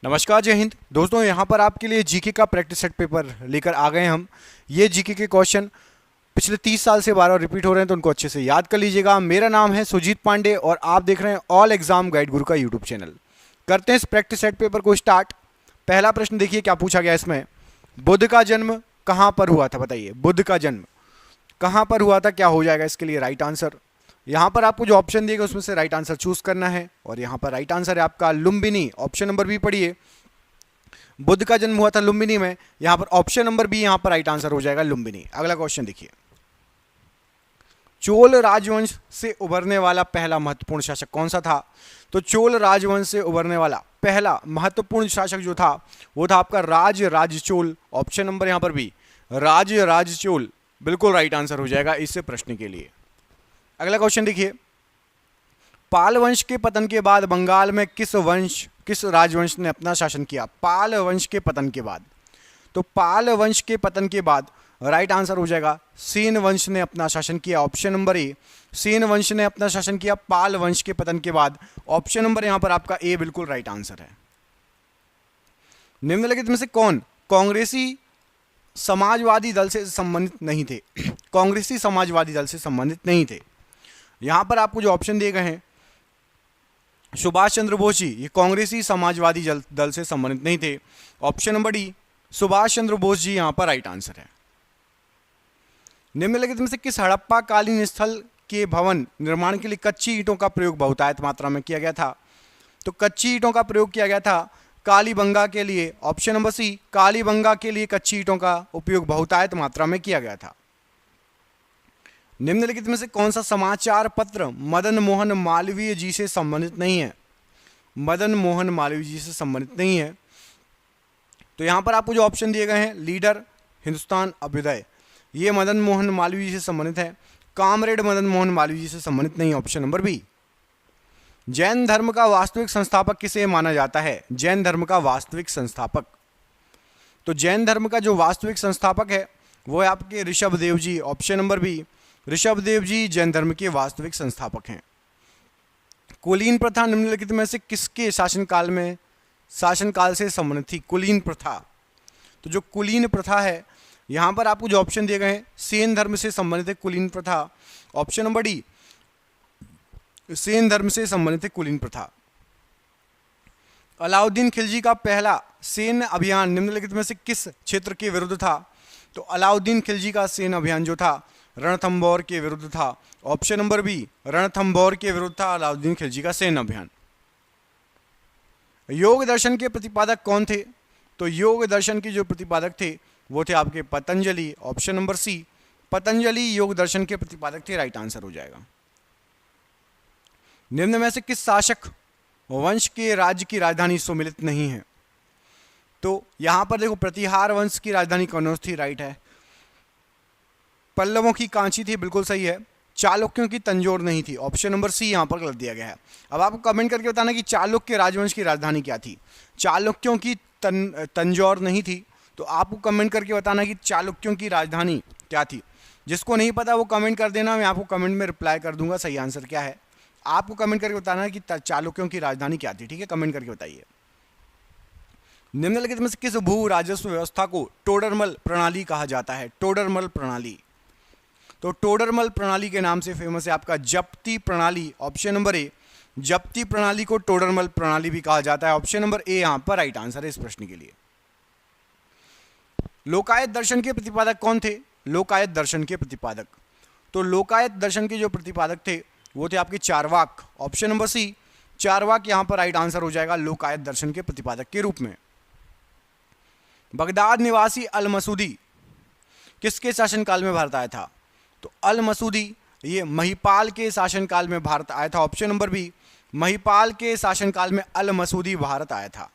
नमस्कार, जय हिंद दोस्तों। यहाँ पर आपके लिए जीके का प्रैक्टिस सेट पेपर लेकर आ गए हम। ये जीके के क्वेश्चन पिछले 30 साल से बार बार रिपीट हो रहे हैं, तो उनको अच्छे से याद कर लीजिएगा। मेरा नाम है सुजीत पांडे और आप देख रहे हैं ऑल एग्जाम गाइड गुरु का यूट्यूब चैनल। करते हैं इस प्रैक्टिस सेट पेपर को स्टार्ट। पहला प्रश्न देखिए क्या पूछा गया इसमें। बुद्ध का जन्म कहाँ पर हुआ था? बताइए, बुद्ध का जन्म कहाँ पर हुआ था? क्या हो जाएगा इसके लिए राइट आंसर? यहाँ पर आपको जो ऑप्शन दिएगा उसमें से राइट आंसर चूज करना है, और यहाँ पर राइट आंसर है आपका लुम्बिनी। ऑप्शन नंबर बी पढ़िए, बुद्ध का जन्म हुआ था लुम्बिनी में। यहाँ पर ऑप्शन नंबर बी यहाँ पर राइट आंसर हो जाएगा लुम्बिनी। अगला क्वेश्चन देखिए, चोल राजवंश से उभरने वाला पहला महत्वपूर्ण शासक कौन सा था? तो चोल राजवंश से उभरने वाला पहला महत्वपूर्ण शासक जो था वो था आपका राज राजचोल। ऑप्शन नंबर यहाँ पर बी, राज राजचोल, बिल्कुल राइट आंसर हो जाएगा इस प्रश्न के लिए। अगला क्वेश्चन देखिए, पाल वंश के पतन के बाद बंगाल में किस राजवंश ने अपना शासन किया? पाल वंश के पतन के बाद, तो पाल वंश के पतन के बाद राइट आंसर हो जाएगा सेन वंश ने अपना शासन किया। ऑप्शन नंबर ए, सेन वंश ने अपना शासन किया पाल वंश के पतन के बाद। ऑप्शन नंबर यहां पर आपका ए बिल्कुल राइट आंसर है। निम्नलिखित में से कौन कांग्रेसी समाजवादी दल से संबंधित नहीं थे? कांग्रेसी समाजवादी दल से संबंधित नहीं थे। यहां पर आपको जो ऑप्शन दिए गए हैं, सुभाष चंद्र बोस जी ये कांग्रेसी समाजवादी दल से संबंधित नहीं थे। Option number D, Subhash Chandra Bose ji यहां पर राइट आंसर है। निम्नलिखित में से किस हड़प्पा कालीन स्थल के भवन निर्माण के लिए कच्ची ईंटों का प्रयोग बहुतायत मात्रा में किया गया था? तो कच्ची ईंटों का प्रयोग किया गया था कालीबंगा के लिए। ऑप्शन नंबर सी, कालीबंगा के लिए कच्ची ईंटों का उपयोग बहुतायत मात्रा में किया गया था। निम्नलिखित में से कौन सा समाचार पत्र मदन मोहन मालवीय जी से संबंधित नहीं है? मदन मोहन मालवीय जी से संबंधित नहीं है। तो यहां पर आपको जो ऑप्शन दिए गए हैं, लीडर, हिंदुस्तान, अभ्युदय, ये मदन मोहन मालवीय जी से संबंधित है। कामरेड मदन मोहन मालवीय जी से संबंधित नहीं। Option number B. जैन धर्म का वास्तविक संस्थापक किसे माना जाता है? जैन धर्म का वास्तविक संस्थापक, तो जैन धर्म का जो वास्तविक संस्थापक है वो है आपके ऋषभदेव जी। ऑप्शन नंबर बी, ऋषभदेव जी जैन धर्म के वास्तविक संस्थापक हैं। कुलीन प्रथा निम्नलिखित में से किसके शासनकाल से संबंधित थी? कुलीन प्रथा, तो जो कुलीन प्रथा है यहां पर आपको जो ऑप्शन दिए गए हैं, सेन धर्म से संबंधित है कुलीन प्रथा। ऑप्शन नंबर डी, सेन धर्म से संबंधित है कुलीन प्रथा। अलाउद्दीन खिलजी का पहला सैन्य अभियान निम्नलिखित में से किस क्षेत्र के विरुद्ध था? तो अलाउद्दीन खिलजी का सैन्य अभियान जो था रणथंभौर के विरुद्ध था। ऑप्शन नंबर बी, रणथंभौर के विरुद्ध था अलाउद्दीन खिलजी का सैन्य अभियान। योग दर्शन के प्रतिपादक कौन थे? तो योग दर्शन के जो प्रतिपादक थे वो थे आपके Patanjali. Option number C, Patanjali Yoga Darshan के प्रतिपादक थे, राइट आंसर हो जाएगा। निम्न में से किस शासक वंश के राज्य की राजधानी सुमिलित नहीं है? तो यहां पर देखो, प्रतिहार वंश की राजधानी कनौज थी, राइट है। पल्लवों की कांची थी, बिल्कुल सही है। चालुक्यों की तंजौर नहीं थी। ऑप्शन नंबर सी यहां पर गलत दिया गया है। अब आपको कमेंट करके बताना कि चालुक्य राजवंश की राजधानी क्या थी। चालुक्यों की तंजौर नहीं थी, तो आपको कमेंट करके बताना कि चालुक्यों की राजधानी क्या थी। जिसको नहीं पता वो कमेंट कर देना, मैं आपको कमेंट में रिप्लाई कर दूंगा सही आंसर क्या है। आपको कमेंट करके बताना कि चालुक्यों की राजधानी क्या थी, ठीक है? कमेंट करके बताइए। निम्नलिखित में से किस भू राजस्व व्यवस्था को टोडरमल प्रणाली कहा जाता है? टोडरमल प्रणाली, तो टोडरमल प्रणाली के नाम से फेमस है आपका जप्ती प्रणाली। ऑप्शन नंबर ए, जप्ती प्रणाली को टोडरमल प्रणाली भी कहा जाता है। ऑप्शन नंबर ए यहां पर राइट आंसर है इस प्रश्न के लिए। लोकायत दर्शन के प्रतिपादक कौन थे? लोकायत दर्शन के प्रतिपादक, तो लोकायत दर्शन के जो प्रतिपादक थे वो थे आपके Charvaka. Option number C, Charvaka यहां पर राइट आंसर हो जाएगा लोकायत दर्शन के प्रतिपादक के रूप में। बगदाद निवासी अल मसूदी किसके शासनकाल में भारत आया था? तो अल मसूदी ये महिपाल के शासनकाल में भारत आया था। ऑप्शन नंबर बी, महिपाल के शासनकाल में अल मसूदी भारत आया था।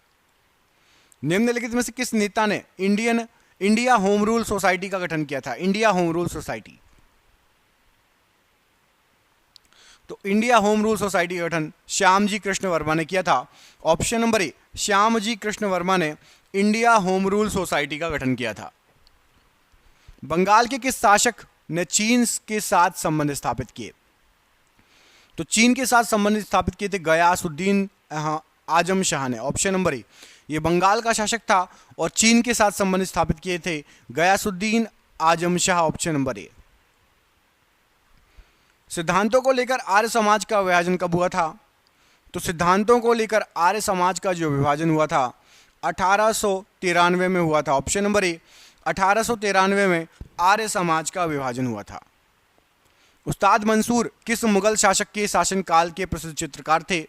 निम्नलिखित में से किस नेता ने इंडिया होम रूल सोसाइटी का गठन किया था? इंडिया होम रूल सोसाइटी, तो इंडिया होम रूल सोसाइटी का गठन श्यामजी कृष्ण वर्मा ने किया था। ऑप्शन नंबर ए, श्यामजी कृष्ण वर्मा ने इंडिया होम रूल सोसाइटी का गठन किया था। बंगाल के किस शासक ने चीन के साथ संबंध स्थापित किए? तो चीन के साथ संबंध स्थापित किए थे गयासुद्दीन आजम शाह ने। ऑप्शन नंबर ए, ये बंगाल का शासक था और चीन के साथ संबंध स्थापित किए थे गयासुद्दीन आजम शाह, ऑप्शन नंबर ए। सिद्धांतों को लेकर आर्य समाज का विभाजन कब हुआ था? तो सिद्धांतों को लेकर आर्य समाज का जो विभाजन हुआ था 1893 में हुआ था, ऑप्शन नंबर ए। 1893 में आर्य समाज का विभाजन हुआ था। उस्ताद मंसूर किस मुगल शासक के शासनकाल के प्रसिद्ध चित्रकार थे?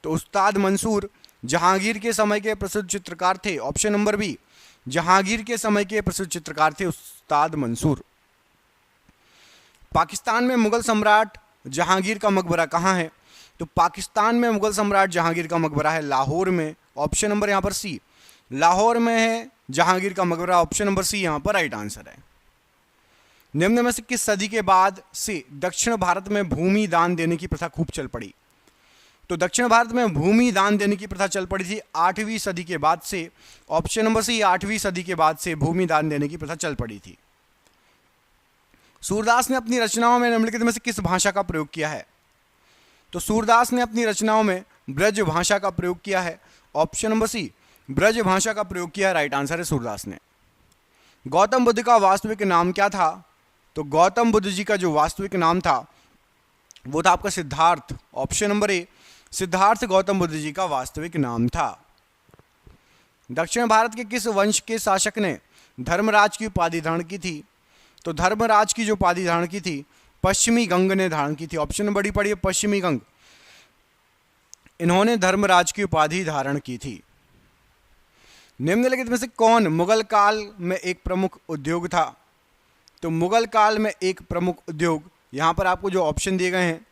तो उस्ताद मंसूर जहांगीर के समय के प्रसिद्ध चित्रकार थे, ऑप्शन नंबर बी। जहांगीर के समय के प्रसिद्ध चित्रकार थे उस्ताद मंसूर। पाकिस्तान में मुगल सम्राट जहांगीर का मकबरा कहाँ है? तो पाकिस्तान में मुगल सम्राट जहांगीर का मकबरा है लाहौर में, ऑप्शन नंबर यहाँ पर सी। लाहौर में है जहांगीर का मकबरा, ऑप्शन नंबर सी यहाँ पर राइट आंसर है। निम्न में से किस सदी के बाद से दक्षिण भारत में भूमि दान देने की प्रथा खूब चल पड़ी? तो दक्षिण भारत में भूमि दान देने की प्रथा चल पड़ी थी 8वीं सदी के बाद से, ऑप्शन नंबर सी। 8वीं सदी के बाद से भूमि दान देने की प्रथा चल पड़ी थी। सूरदास ने अपनी रचनाओं में निम्नलिखित में से किस भाषा का प्रयोग किया है? तो सूरदास ने अपनी रचनाओं में ब्रज भाषा का प्रयोग किया है, ऑप्शन नंबर सी। ब्रज भाषा का प्रयोग किया, राइट आंसर है सूरदास ने। गौतम बुद्ध का वास्तविक नाम क्या था? तो गौतम बुद्ध जी का जो वास्तविक नाम था वो था आपका Siddharth, option number A. Siddhartha Gautam Buddha ji का वास्तविक नाम था। दक्षिण भारत के किस वंश के शासक ने धर्मराज की उपाधि धारण की थी? तो धर्मराज की जो उपाधि धारण की थी पश्चिमी गंग ने धारण की थी, ऑप्शन नंबर डी पढ़िए पश्चिमी गंग। इन्होंने धर्मराज की उपाधि धारण की थी। निम्नलिखित में से कौन मुगल काल में एक प्रमुख उद्योग था? तो मुगल काल में एक प्रमुख उद्योग, यहां पर आपको जो ऑप्शन दिए गए हैं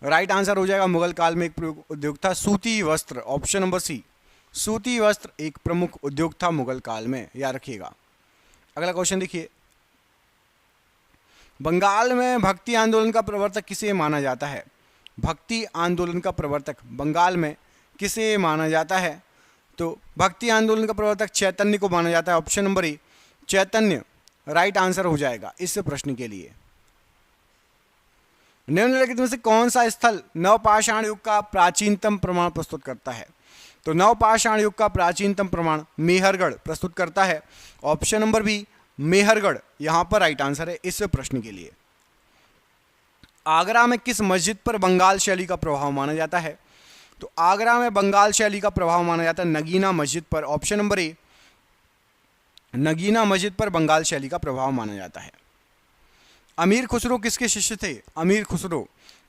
राइट आंसर हो जाएगा। मुगल काल में एक प्रमुख उद्योग था सूती वस्त्र, ऑप्शन नंबर सी। सूती वस्त्र एक प्रमुख उद्योग था मुगल काल में, याद रखिएगा। अगला क्वेश्चन देखिए, बंगाल में भक्ति आंदोलन का प्रवर्तक किसे माना जाता है? भक्ति आंदोलन का प्रवर्तक बंगाल में किसे माना जाता है? तो भक्ति आंदोलन का प्रवर्तक चैतन्य को माना जाता है, ऑप्शन नंबर ए। चैतन्य राइट आंसर हो जाएगा इस प्रश्न के लिए। निम्नलिखित में से कौन सा स्थल नवपाषाण युग का प्राचीनतम प्रमाण प्रस्तुत करता है? तो नवपाषाण युग का प्राचीनतम प्रमाण मेहरगढ़ प्रस्तुत करता है, ऑप्शन नंबर बी। मेहरगढ़ यहां पर राइट आंसर है इस प्रश्न के लिए। आगरा में किस मस्जिद पर बंगाल शैली का प्रभाव माना जाता है? तो आगरा में बंगाल शैली का प्रभाव माना जाता है नगीना मस्जिद पर, ऑप्शन नंबर ए। नगीना मस्जिद पर बंगाल शैली का प्रभाव माना जाता है। अमीर खुसरो किसके शिष्य थे? अमीर खुसरो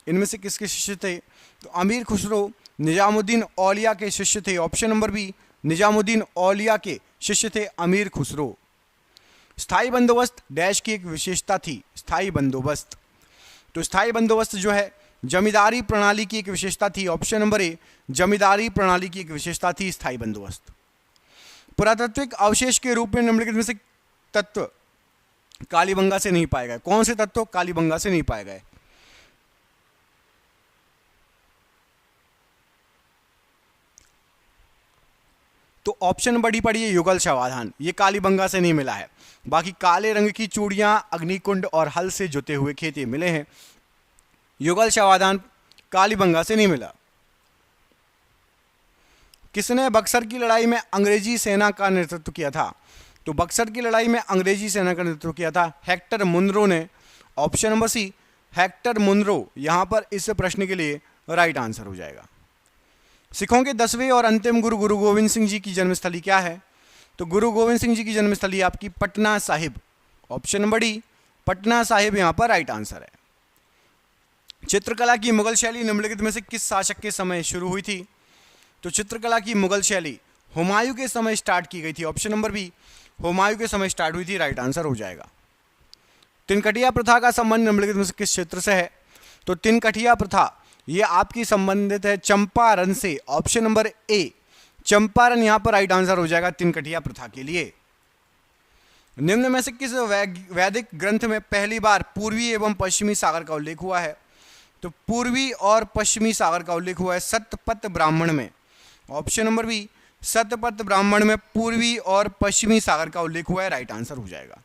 इनमें से किसके शिष्य थे? तो अमीर खुसरो निजामुद्दीन औलिया के शिष्य थे, ऑप्शन नंबर बी। निजामुद्दीन औलिया के शिष्य थे अमीर खुसरो। स्थायी बंदोबस्त डैश की एक विशेषता थी, स्थायी बंदोबस्त। तो स्थायी बंदोबस्त जो है जमींदारी प्रणाली की एक विशेषता थी, ऑप्शन नंबर ए। जमींदारी प्रणाली की एक विशेषता थी स्थायी बंदोबस्त। पुरातात्विक अवशेष के रूप में निम्नलिखित में से तत्व कालीबंगा से नहीं पाए गए? कौन से तत्व कालीबंगा से नहीं पाए गए? तो ऑप्शन नंबर डी पढ़िए युगल शवाधान, ये कालीबंगा से नहीं मिला है। बाकी काले रंग की चूड़ियां, अग्निकुंड और हल से जुते हुए खेत ये मिले हैं। युगल शवाधान कालीबंगा से नहीं मिला। किसने बक्सर की लड़ाई में अंग्रेजी सेना का नेतृत्व किया था? तो बक्सर की लड़ाई में अंग्रेजी सेना का नेतृत्व किया था हेक्टर मुनरो ने, option number C. Hector Munro यहां पर इस प्रश्न के लिए राइट आंसर हो जाएगा। सिखों के 10वें और अंतिम गुरु गुरु गोविंद सिंह जी की जन्मस्थली क्या है? तो गुरु गोविंद सिंह जी की जन्मस्थली आपकी Patna Sahib, option number D. Patna Sahib यहां पर राइट आंसर है। चित्रकला की मुगल शैली निम्नलिखित में से किस शासक के समय शुरू हुई थी? तो चित्रकला की मुगल शैली हुमायूं के समय स्टार्ट की गई थी, ऑप्शन नंबर बी। हुमायूं के समय स्टार्ट हुई थी, राइट आंसर हो जाएगा। तिनकटिया प्रथा का संबंध निम्नलिखित में से किस क्षेत्र से है? तो तिनकटिया प्रथा ये आपकी संबंधित है चंपारण से, ऑप्शन नंबर ए। चंपारण यहां पर राइट आंसर हो जाएगा तिनकटिया प्रथा के लिए। निम्न में से किस वैदिक ग्रंथ में पहली बार पूर्वी एवं पश्चिमी सागर का उल्लेख हुआ है? तो पूर्वी और पश्चिमी सागर का उल्लेख हुआ है सतपथ ब्राह्मण में, ऑप्शन नंबर बी। सतपथ ब्राह्मण में पूर्वी और पश्चिमी सागर का उल्लेख हुआ है, राइट आंसर हो जाएगा।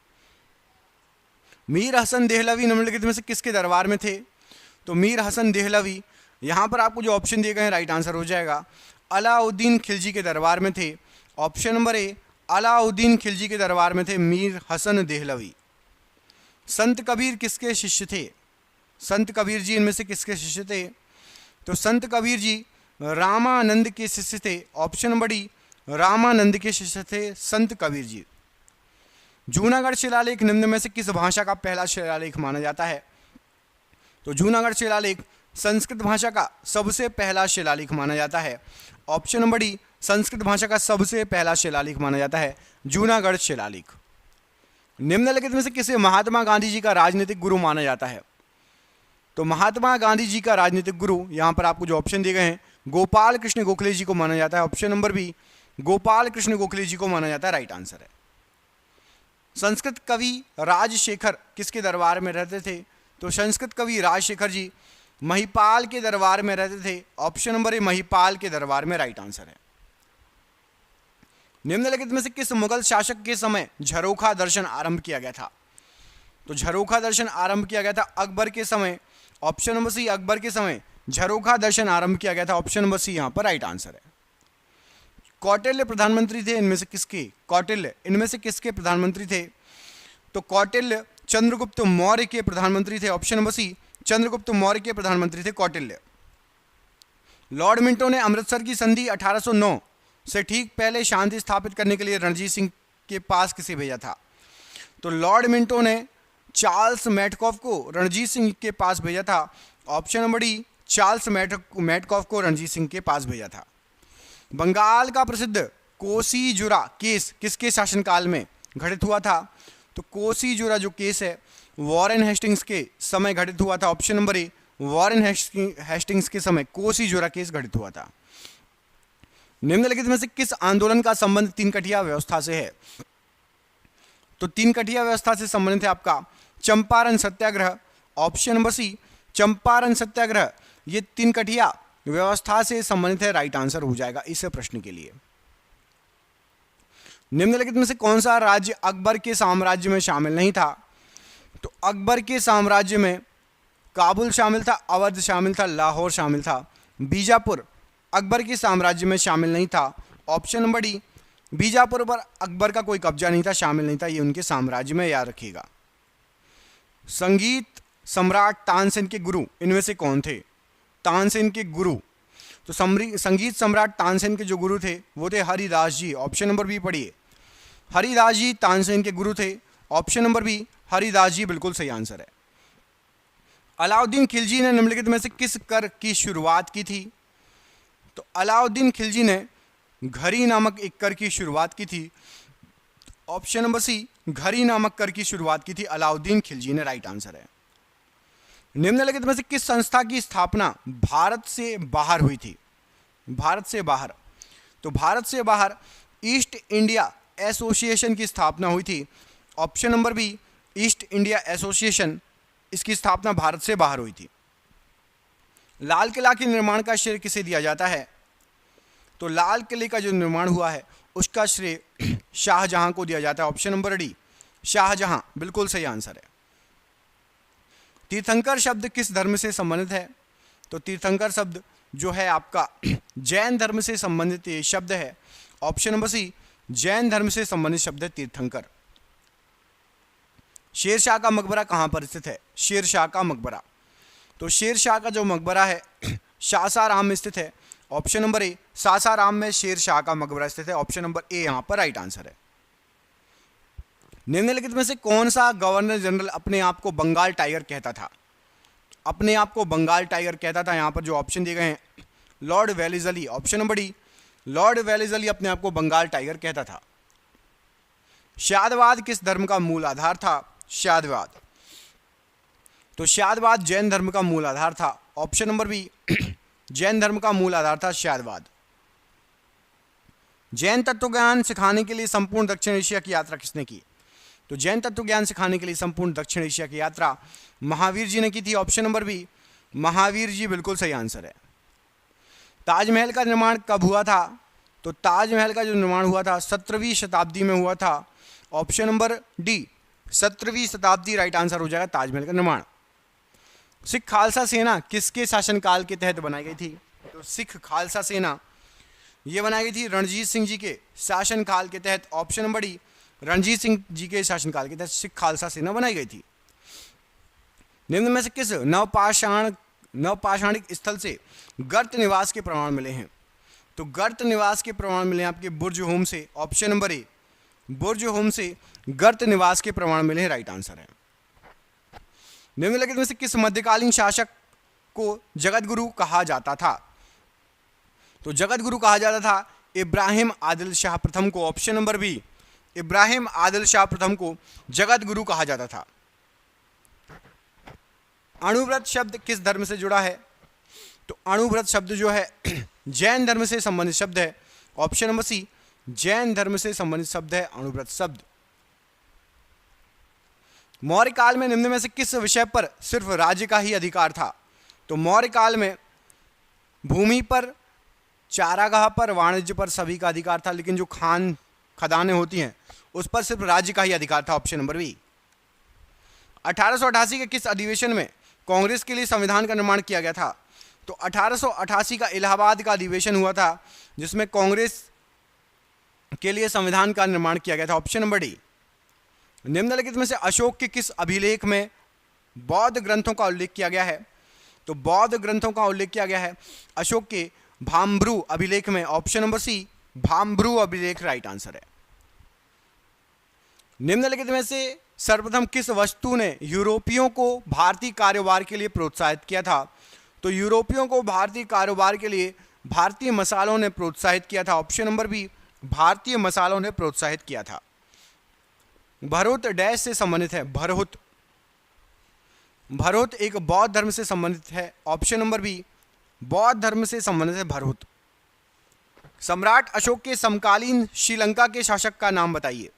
मीर हसन देहलवी निम्नलिखित में से किसके दरबार में थे? तो मीर हसन देहलवी यहां पर आपको जो ऑप्शन दिए गए हैं राइट आंसर हो जाएगा। अलाउद्दीन खिलजी के दरबार में थे, ऑप्शन नंबर ए अलाउद्दीन खिलजी के दरबार में थे मीर हसन देहलवी। संत कबीर किसके शिष्य थे? संत कबीर जी इनमें से किसके शिष्य थे? तो संत कबीर जी रामानंद के शिष्य थे। ऑप्शन नंबर डी रामानंद के शिष्य थे संत कबीर जी। जूनागढ़ शिलालेख निम्न में से किस भाषा का पहला शिलालेख माना जाता है? तो जूनागढ़ शिलालेख संस्कृत भाषा का सबसे पहला शिलालेख माना जाता है। ऑप्शन नंबर डी संस्कृत भाषा का सबसे पहला शिलालेख माना जाता है जूनागढ़ शिलालेख। निम्नलिखित में से किसे महात्मा गांधी जी का राजनीतिक गुरु माना जाता है? तो महात्मा गांधी जी का राजनीतिक गुरु यहां पर आपको जो ऑप्शन दिए गए हैं गोपाल कृष्ण गोखले जी को माना जाता है। Option number B Gopal Krishna Gokhale ji को माना जाता है, राइट आंसर है। संस्कृत कवि राजशेखर किसके दरबार में रहते थे? तो संस्कृत कवि राजशेखर जी महिपाल के दरबार में रहते थे। ऑप्शन नंबर ए महिपाल के दरबार में, राइट आंसर है। निम्नलिखित में से किस मुगल शासक के समय झरोखा दर्शन आरंभ किया गया था? तो झरोखा दर्शन आरंभ किया गया था अकबर के समय। ऑप्शन नंबर सी अकबर के समय झरोखा दर्शन आरंभ किया गया था। ऑप्शन नंबर सी यहां पर राइट आंसर है। कौटिल्य प्रधानमंत्री थे इनमें से किसके? कौटिल्य इनमें से किसके प्रधानमंत्री थे? तो कौटिल्य चंद्रगुप्त मौर्य के प्रधानमंत्री थे। Option number C Chandragupta Maurya के प्रधानमंत्री थे कौटिल्य। लॉर्ड मिंटो ने अमृतसर की संधि 1809 से ठीक पहले शांति स्थापित करने के लिए रणजीत सिंह के पास किसे भेजा था? तो लॉर्ड मिंटो ने चार्ल्स मैटकॉफ को रणजीत सिंह के पास भेजा था। Option number D Charles Metcalfe को रणजीत सिंह के पास भेजा था। बंगाल का प्रसिद्ध कोसीजुरा केस किसके शासनकाल में घटित हुआ था? तो कोसीजुरा जो केस है वॉरेन हेस्टिंग्स के समय घटित हुआ था। ऑप्शन नंबर ए वॉरेन हेस्टिंग्स के समय कोसीजुरा केस घटित हुआ था। निम्नलिखित में से किस आंदोलन का संबंध तीन कठिया व्यवस्था से है? तो तीन कठिया व्यवस्था से संबंधित है आपका चंपारण सत्याग्रह। ऑप्शन नंबर सी चंपारण सत्याग्रह ये तीन कठिया व्यवस्था से संबंधित है, राइट आंसर हो जाएगा इस प्रश्न के लिए। निम्नलिखित में से कौन सा राज्य अकबर के साम्राज्य में शामिल नहीं था? तो अकबर के साम्राज्य में काबुल शामिल था, अवध शामिल था, लाहौर शामिल था। बीजापुर अकबर के साम्राज्य में शामिल नहीं था। ऑप्शन नंबर डी बीजापुर पर अकबर का कोई कब्जा नहीं था, शामिल नहीं था, ये उनके साम्राज्य में, याद रखिएगा। संगीत सम्राट तानसेन के गुरु इनमें से कौन थे? तानसेन के गुरु, तो संगीत सम्राट तानसेन के जो गुरु थे वो थे हरिदास जी। ऑप्शन नंबर बी पढ़िए, हरिदास जी तानसेन के गुरु थे। ऑप्शन नंबर बी हरिदास जी बिल्कुल सही आंसर है। अलाउद्दीन खिलजी ने निम्नलिखित में से किस कर की शुरुआत की थी? तो अलाउद्दीन खिलजी ने घड़ी नामक एक कर की शुरुआत की थी। ऑप्शन नंबर सी घड़ी नामक कर की शुरुआत की थी अलाउद्दीन खिलजी ने, राइट आंसर है। निम्नलिखित में से किस संस्था की स्थापना भारत से बाहर हुई थी? भारत से बाहर, तो भारत से बाहर ईस्ट इंडिया एसोसिएशन की स्थापना हुई थी। Option number B East India Association, इसकी स्थापना भारत से बाहर हुई थी। लाल किला के निर्माण का श्रेय किसे दिया जाता है? तो लाल किले का जो निर्माण हुआ है उसका श्रेय शाहजहां को दिया जाता है। ऑप्शन नंबर डी शाहजहां बिल्कुल सही आंसर है। तीर्थंकर शब्द किस धर्म से संबंधित है? तो तीर्थंकर शब्द जो है आपका जैन धर्म से संबंधित ये शब्द है। ऑप्शन नंबर सी जैन धर्म से संबंधित शब्द है तीर्थंकर। शेरशाह का मकबरा कहाँ पर स्थित है? शेरशाह का मकबरा, तो शेरशाह का जो मकबरा है सासाराम में स्थित है। ऑप्शन नंबर ए सासाराम में शेरशाह का मकबरा स्थित है। ऑप्शन नंबर ए यहां पर राइट आंसर है। निम्नलिखित में से कौन सा गवर्नर जनरल अपने आप को बंगाल टाइगर कहता था? अपने आप को बंगाल टाइगर कहता था, यहां पर जो ऑप्शन दिए गए हैं Lord Wellesley. Option number D Lord Wellesley अपने आप को बंगाल टाइगर कहता था। शादवाद किस धर्म का मूल आधार था? शादवाद, तो शादवाद जैन धर्म का मूल आधार था। ऑप्शन नंबर बी जैन धर्म का मूल आधार था शादवाद। जैन तत्वज्ञान सिखाने के लिए संपूर्ण दक्षिण एशिया की यात्रा किसने की? तो जैन तत्वज्ञान सिखाने के लिए संपूर्ण दक्षिण एशिया की यात्रा महावीर जी ने की थी। Option number B Mahavir ji बिल्कुल सही आंसर है। ताजमहल का निर्माण कब हुआ था? तो ताजमहल का जो निर्माण हुआ था 17वीं शताब्दी में हुआ था। ऑप्शन नंबर डी 17वीं शताब्दी राइट आंसर हो जाएगा ताजमहल का निर्माण। सिख खालसा सेना किसके शासनकाल के तहत बनाई गई थी? तो सिख खालसा सेना ये बनाई गई थी रणजीत सिंह जी के शासनकाल के तहत। Option number D, Ranjit Singh ji के शासनकाल के तहत सिख खालसा सेना बनाई गई थी। निम्न में से किस नवपाषाणिक स्थल से गर्त निवास के प्रमाण मिले हैं? तो गर्त निवास के प्रमाण मिले हैं आपके बुर्ज होम से। ऑप्शन नंबर ए, बुर्ज होम से गर्त निवास के प्रमाण मिले हैं, राइट आंसर है। निम्नलिखित में से किस मध्यकालीन शासक को जगत गुरु कहा जाता था? तो जगत गुरु कहा जाता था इब्राहिम आदिल शाह प्रथम को। Option number B, Ibrahim Adil Shah प्रथम को जगत गुरु कहा जाता था। अणुव्रत शब्द किस धर्म से जुड़ा है? तो अणुव्रत शब्द जो है जैन धर्म से संबंधित शब्द है। ऑप्शन नंबर सी, जैन धर्म से संबंधित शब्द है अणुव्रत शब्द। मौर्य काल में निम्न में से किस विषय पर सिर्फ राज्य का ही अधिकार था? तो मौर्य काल में भूमि पर, चारागाह पर, वाणिज्य पर सभी का अधिकार था, लेकिन जो खदानें होती हैं उस पर सिर्फ राज्य का ही अधिकार था। Option number B. 1888 के किस अधिवेशन में कांग्रेस के लिए संविधान का निर्माण किया गया था? तो 1888 का इलाहाबाद का अधिवेशन हुआ था जिसमें कांग्रेस के लिए संविधान का निर्माण किया गया था। Option number D. निम्नलिखित में से अशोक के किस अभिलेख में बौद्ध ग्रंथों का उल्लेख किया गया है? तो बौद्ध ग्रंथों का उल्लेख किया गया है अशोक के भाम्ब्रू अभिलेख में। ऑप्शन नंबर सी, भाम्ब्रू अभिलेख राइट आंसर है। निम्नलिखित में से सर्वप्रथम किस वस्तु ने यूरोपियों को भारतीय कारोबार के लिए प्रोत्साहित किया था? तो यूरोपियों को भारतीय कारोबार के लिए भारतीय मसालों ने प्रोत्साहित किया था। ऑप्शन नंबर बी, भारतीय मसालों ने प्रोत्साहित किया था। भरहुत डैश से संबंधित है? भरहुत, भरहुत एक बौद्ध धर्म से संबंधित है। ऑप्शन नंबर बी, बौद्ध धर्म से संबंधित है भरहुत। सम्राट अशोक के समकालीन श्रीलंका के शासक का नाम बताइए।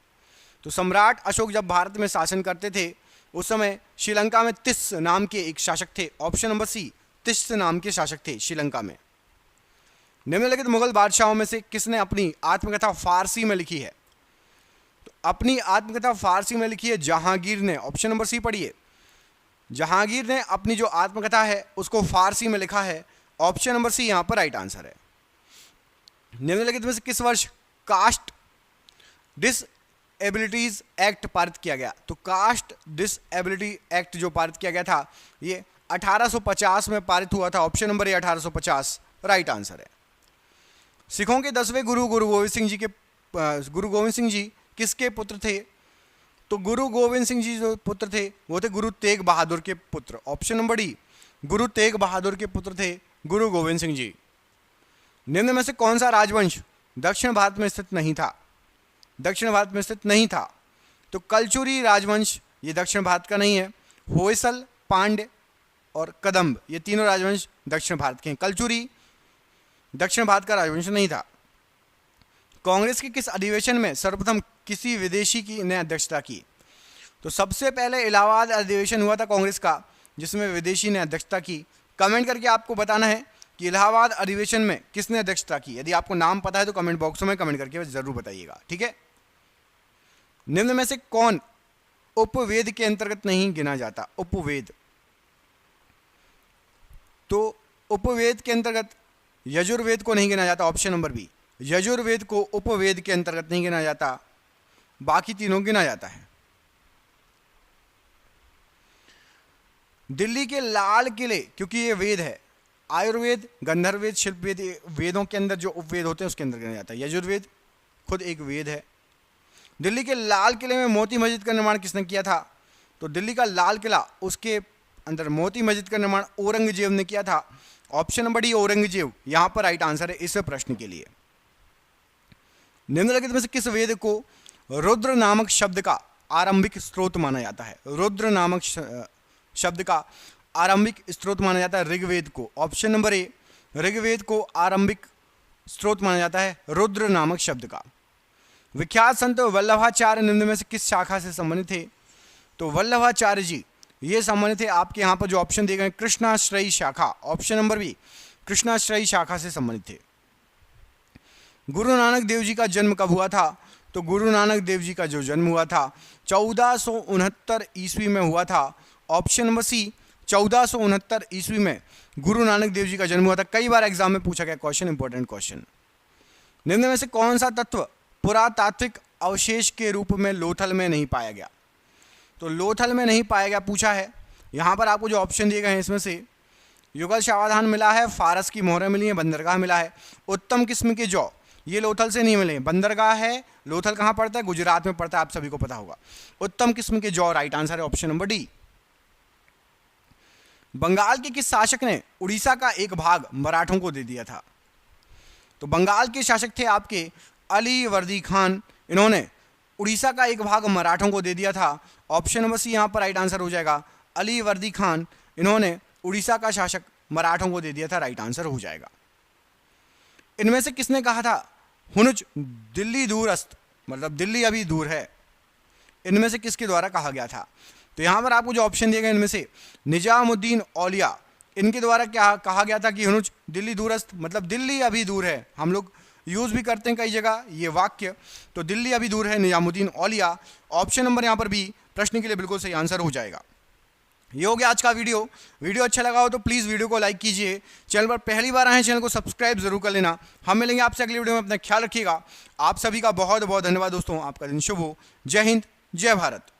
तो सम्राट अशोक जब भारत में शासन करते थे उस समय श्रीलंका में तिस्स नाम के एक शासक थे। ऑप्शन नंबर सी, तिस्स नाम के शासक थे श्रीलंका में। निम्नलिखित मुगल बादशाहों में से किसने अपनी आत्मकथा फारसी में लिखी है? तो अपनी आत्मकथा फारसी में लिखी है जहांगीर ने। ऑप्शन नंबर सी पढ़िए, जहांगीर ने अपनी जो आत्मकथा है उसको फारसी में लिखा है। ऑप्शन नंबर सी यहां पर राइट आंसर है। निम्नलिखित में से किस वर्ष कास्ट डिसएबिलिटीज एक्ट पारित किया गया? तो कास्ट डिसएबिलिटी एक्ट जो पारित किया गया था ये 1850 में पारित हुआ था। ऑप्शन नंबर ए 1850 राइट आंसर है। सिखों के 10वें गुरु गुरु गोविंद सिंह जी किसके पुत्र थे? तो गुरु गोविंद सिंह जी जो पुत्र थे वो थे गुरु तेग बहादुर के पुत्र। Option number D, Guru Tegh Bahadur के पुत्र थे गुरु गोविंद सिंह जी। निम्न में से कौन सा राजवंश दक्षिण भारत में स्थित नहीं था? दक्षिण भारत में स्थित नहीं था तो कलचुरी राजवंश ये दक्षिण भारत का नहीं है। होयसल, पांड्य और कदम्ब ये तीनों राजवंश दक्षिण भारत के हैं। कलचुरी दक्षिण भारत का राजवंश नहीं था। कांग्रेस के किस अधिवेशन में सर्वप्रथम किसी विदेशी की ने अध्यक्षता की? तो सबसे पहले इलाहाबाद अधिवेशन हुआ था कांग्रेस का जिसमें विदेशी ने अध्यक्षता की। कमेंट करके आपको बताना है कि इलाहाबाद अधिवेशन में किसने अध्यक्षता की। यदि आपको नाम पता है तो कमेंट बॉक्स में कमेंट करके जरूर बताइएगा, ठीक है। निम्न में से कौन उपवेद के अंतर्गत नहीं गिना जाता? उपवेद, तो उपवेद के अंतर्गत यजुर्वेद को नहीं गिना जाता। ऑप्शन नंबर बी, यजुर्वेद को उपवेद के अंतर्गत नहीं गिना जाता, बाकी तीनों गिना जाता है। दिल्ली के लाल किले, क्योंकि ये वेद है, आयुर्वेद, गंधर्ववेद, शिल्पवेद, वेदों के अंदर जो उपवेद होते हैं उसके अंदर गिना जाता है। यजुर्वेद खुद एक वेद है। दिल्ली के लाल किले में मोती मस्जिद का निर्माण किसने किया था? तो दिल्ली का लाल किला उसके अंदर मोती मस्जिद का निर्माण औरंगजेब ने किया था। ऑप्शन नंबर डी औरंगजेब यहां पर राइट आंसर है इस प्रश्न के लिए। निम्नलिखित में से किस वेद को रुद्र नामक शब्द का आरंभिक स्रोत माना जाता है? रुद्र नामक शब्द का आरंभिक स्रोत माना जाता है ऋग्वेद को। ऑप्शन नंबर ए, ऋग्वेद को आरंभिक स्रोत माना जाता है रुद्र नामक शब्द का। विख्यात संत वल्लभाचार्य निम्न में से किस शाखा से संबंधित थे? तो वल्लभाचार्य जी ये संबंधित थे आपके यहाँ पर जो ऑप्शन दिए गए कृष्णाश्रयी शाखा। ऑप्शन नंबर बी, कृष्णाश्रयी शाखा से संबंधित थे। गुरु नानक देव जी का जन्म कब हुआ था? तो गुरु नानक देव जी का जो जन्म हुआ था 1469 ईस्वी में हुआ था। ऑप्शन नंबर सी, 1469 ईस्वी में गुरु नानक देव जी का जन्म हुआ था। कई बार एग्जाम में पूछा गया क्वेश्चन, इंपॉर्टेंट क्वेश्चन। निम्न में से कौन सा तत्व पुरातात्विक अवशेष के रूप में लोथल में नहीं पाया गया? तो लोथल में नहीं पाया गया पूछा है। यहाँ पर आपको जो ऑप्शन दिए गए हैं इसमें से युगल शवाधान मिला है, फारस की मोहरें मिली हैं, बंदरगाह मिला है। उत्तम किस्म के जौ ये लोथल से नहीं मिले, बंदरगाह है। लोथल कहाँ पड़ता है? गुजरात में पड़ता है, आप सभी को पता होगा। उत्तम किस्म के जौ राइट आंसर है ऑप्शन नंबर डी। बंगाल के किस शासक ने उड़ीसा का एक भाग मराठों को दे दिया था? तो बंगाल के शासक थे आपके अली वर्दी खान। इन्होंने उड़ीसा का एक भाग मराठों को दे दिया था। ऑप्शन नंबर सी यहाँ पर राइट आंसर हो जाएगा। अली वर्दी खान, इन्होंने उड़ीसा का शासक मराठों को दे दिया था, राइट आंसर हो जाएगा। इनमें से किसने कहा था हुनुच दिल्ली दूर अस्त, मतलब दिल्ली अभी दूर है? इनमें से किसके द्वारा कहा गया था? तो यहाँ पर आपको जो ऑप्शन दिए गए इनमें से निजामुद्दीन औलिया, इनके द्वारा क्या कहा गया था कि हुनुच दिल्ली दूरस्थ, मतलब दिल्ली अभी दूर है। हम लोग यूज़ भी करते हैं कई जगह ये वाक्य, तो दिल्ली अभी दूर है, निजामुद्दीन औलिया। ऑप्शन नंबर यहाँ पर भी प्रश्न के लिए बिल्कुल सही आंसर हो जाएगा। ये हो गया आज का वीडियो अच्छा लगा हो तो प्लीज़ वीडियो को लाइक कीजिए। चैनल पर पहली बार आए हैं, चैनल को सब्सक्राइब जरूर कर लेना। हम मिलेंगे आपसे अगली वीडियो में, अपना ख्याल रखिएगा। आप सभी का बहुत बहुत धन्यवाद दोस्तों, आपका दिन शुभ हो। जय हिंद, जय भारत।